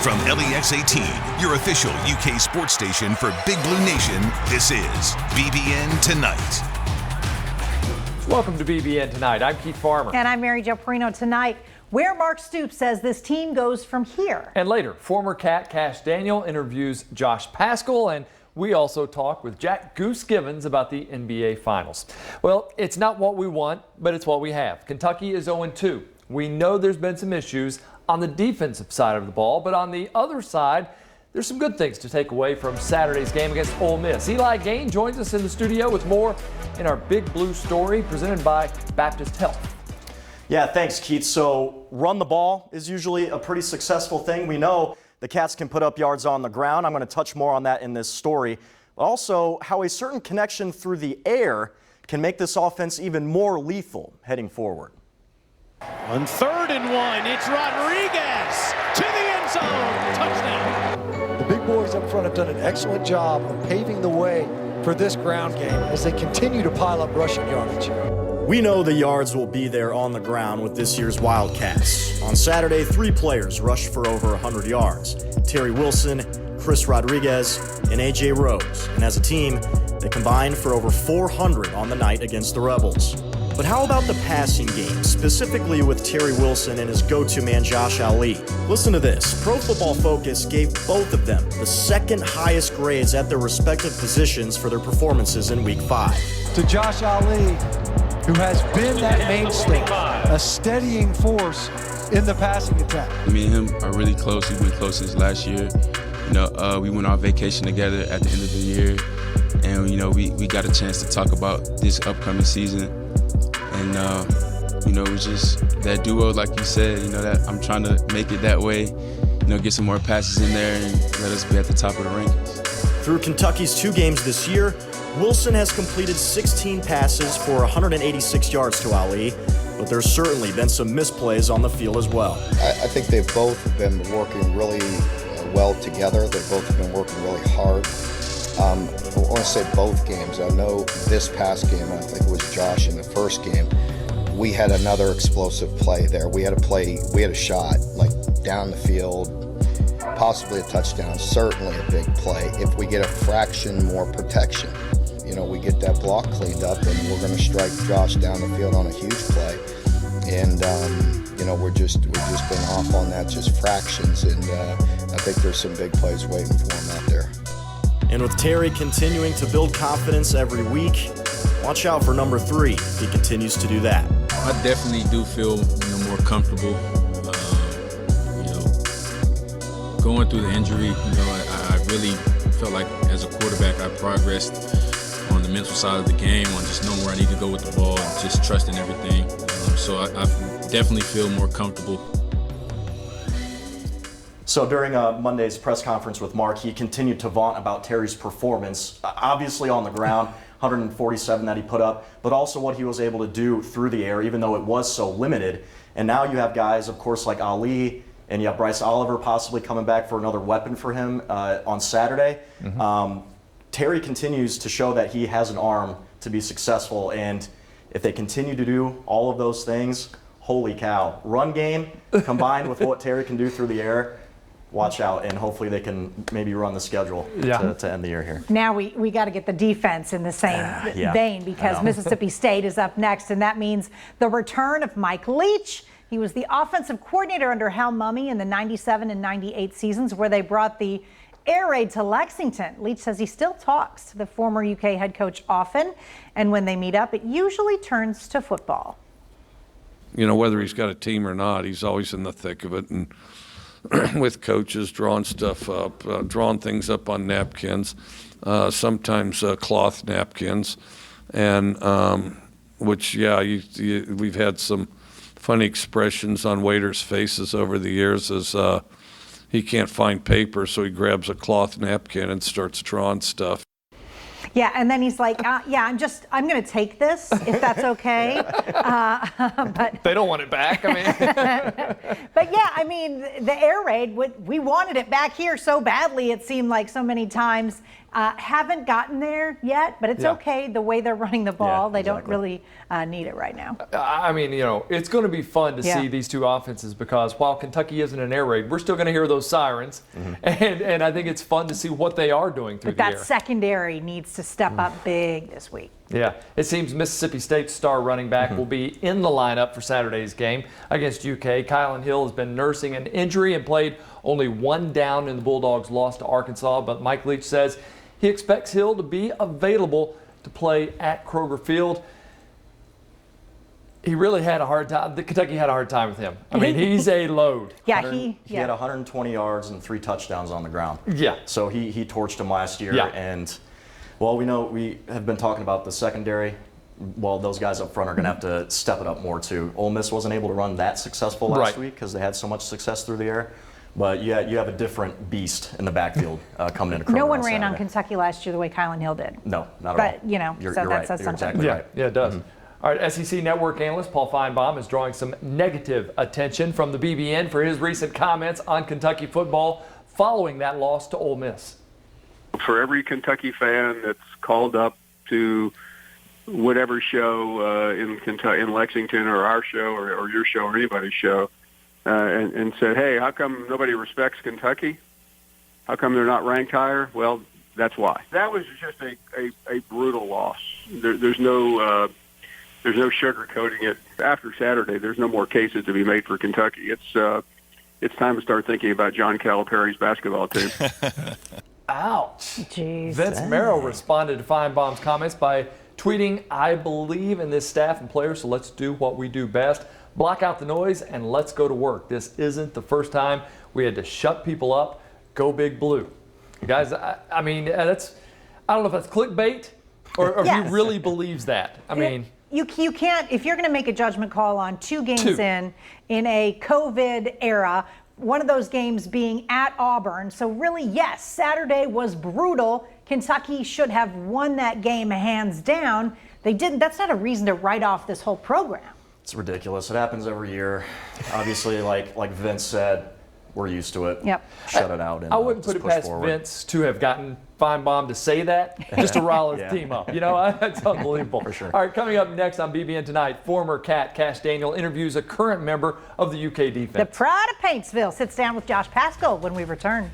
From LEX 18, your official UK sports station for Big Blue Nation, this is BBN Tonight. Welcome to BBN Tonight. I'm Keith Farmer. And I'm Jo Perino. Tonight, where Mark Stoops says this team goes from here. And later, former Cat Cash Daniel interviews Josh Paschal, and we also talk with Jack Goose Givens about the NBA Finals. Well, it's not what we want, but it's what we have. Kentucky is 0-2. We know there's been some issues on the defensive side of the ball, but on the other side, there's some good things to take away from Saturday's game against Ole Miss. Eli Gehn joins us in the studio with more in our Big Blue story presented by Baptist Health. Yeah, thanks, Keith. So run the ball is usually a pretty successful thing. We know the Cats can put up yards on the ground. I'm going to touch more on that in this story. But also how a certain connection through the air can make this offense even more lethal heading forward. On 3rd and 1, it's Rodriguez to the end zone. Touchdown. The big boys up front have done an excellent job of paving the way for this ground game as they continue to pile up rushing yardage. We know the yards will be there on the ground with this year's Wildcats. On Saturday, 3 players rushed for over 100 yards. Terry Wilson, Chris Rodriguez, and A.J. Rose. And as a team, they combined for over 400 on the night against the Rebels. But how about the passing game, specifically with Terry Wilson and his go-to man Josh Ali? Listen to this. Pro Football Focus gave both of them the second highest grades at their respective positions for their performances in Week 5. To Josh Ali, who has been that mainstay, a steadying force in the passing attack. Me and him are really close. We've been close since last year. We went on vacation together at the end of the year, and we got a chance to talk about this upcoming season. And it was just that duo, like you said, that I'm trying to make it that way, get some more passes in there and let us be at the top of the rankings. Through Kentucky's 2 games this year, Wilson has completed 16 passes for 186 yards to Ali, but there's certainly been some misplays on the field as well. I think they've both been working really well together. They've both been working really hard. I want to say both games. I know this past game, I think it was Josh in the first game, we had another explosive play there. We had a shot like down the field, possibly a touchdown, certainly a big play. If we get a fraction more protection, we get that block cleaned up and we're going to strike Josh down the field on a huge play. And, we're just been off on that, just fractions. And I think there's some big plays waiting for him out there. And with Terry continuing to build confidence every week, watch out for number 3 if he continues to do that. I definitely do feel more comfortable. Going through the injury, I really felt like as a quarterback I progressed on the mental side of the game, on just knowing where I need to go with the ball, and just trusting everything. So I definitely feel more comfortable. So during Monday's press conference with Mark, he continued to vaunt about Terry's performance, obviously on the ground, 147 that he put up, but also what he was able to do through the air, even though it was so limited. And now you have guys, of course, like Ali, and you have Bryce Oliver possibly coming back for another weapon for him on Saturday. Mm-hmm. Terry continues to show that he has an arm to be successful, and if they continue to do all of those things, holy cow. Run game combined with what Terry can do through the air, watch out, and hopefully they can maybe run the schedule to end the year here. Now we got to get the defense in the same vein, because Mississippi State is up next, and that means the return of Mike Leach. He was the offensive coordinator under Hal Mumme in the 97 and 98 seasons, where they brought the air raid to Lexington. Leach says he still talks to the former UK head coach often, and when they meet up, it usually turns to football. Whether he's got a team or not, he's always in the thick of it, and with coaches drawing stuff up, drawing things up on napkins, sometimes cloth napkins, and we've had some funny expressions on waiters' faces over the years as he can't find paper, so he grabs a cloth napkin and starts drawing stuff. Yeah, and then he's like, I'm going to take this, if that's okay. But they don't want it back, But the air raid, we wanted it back here so badly, it seemed like so many times. Haven't gotten there yet, but it's okay the way they're running the ball. They don't really need it right now. I mean, it's going to be fun to see these two offenses because while Kentucky isn't an air raid, we're still going to hear those sirens. And I think it's fun to see what they are doing through the air. But that secondary needs to step up big this week. Yeah, it seems Mississippi State's star running back will be in the lineup for Saturday's game against UK. Kylan Hill has been nursing an injury and played only one down in the Bulldogs' loss to Arkansas, but Mike Leach says he expects Hill to be available to play at Kroger Field. He really had a hard time. Kentucky had a hard time with him. I mean, he's a load. He had 120 yards and 3 touchdowns on the ground. Yeah. So he torched him last year. Yeah. And, well, we have been talking about the secondary. Well, those guys up front are going to have to step it up more, too. Ole Miss wasn't able to run that successful last week because they had so much success through the air. But you have a different beast in the backfield coming into Kroger. No one ran on Kentucky last year the way Kylan Hill did. No, not at all. But, you're that right. says You're something. exactly right. Yeah, it does. All right, SEC Network analyst Paul Feinbaum is drawing some negative attention from the BBN for his recent comments on Kentucky football following that loss to Ole Miss. For every Kentucky fan that's called up to whatever show in Kentucky, in Lexington, or our show, or your show, or anybody's show, and said, "Hey, how come nobody respects Kentucky? How come they're not ranked higher?" Well, that's why. That was just a brutal loss. There's no sugarcoating it. After Saturday, there's no more cases to be made for Kentucky. It's time to start thinking about John Calipari's basketball team. Ouch. Jesus. Vince Merrill responded to Feinbaum's comments by tweeting, "I believe in this staff and players, so let's do what we do best. Block out the noise and let's go to work. This isn't the first time we had to shut people up. Go Big Blue." You guys, I mean, I don't know if that's clickbait or if he really believes that. I mean, you can't, if you're going to make a judgment call on 2 games in a COVID era, one of those games being at Auburn. So really, yes, Saturday was brutal. Kentucky should have won that game hands down. They didn't. That's not a reason to write off this whole program. It's ridiculous. It happens every year. Obviously, like Vince said, we're used to it. Yep. Shut it out. And I wouldn't put it past Vince to have gotten Feinbaum to say that just to rile his team up. That's unbelievable. For sure. All right, coming up next on BBN Tonight, former Cat Cash Daniel interviews a current member of the UK defense. The pride of Paintsville sits down with Josh Paschal when we return.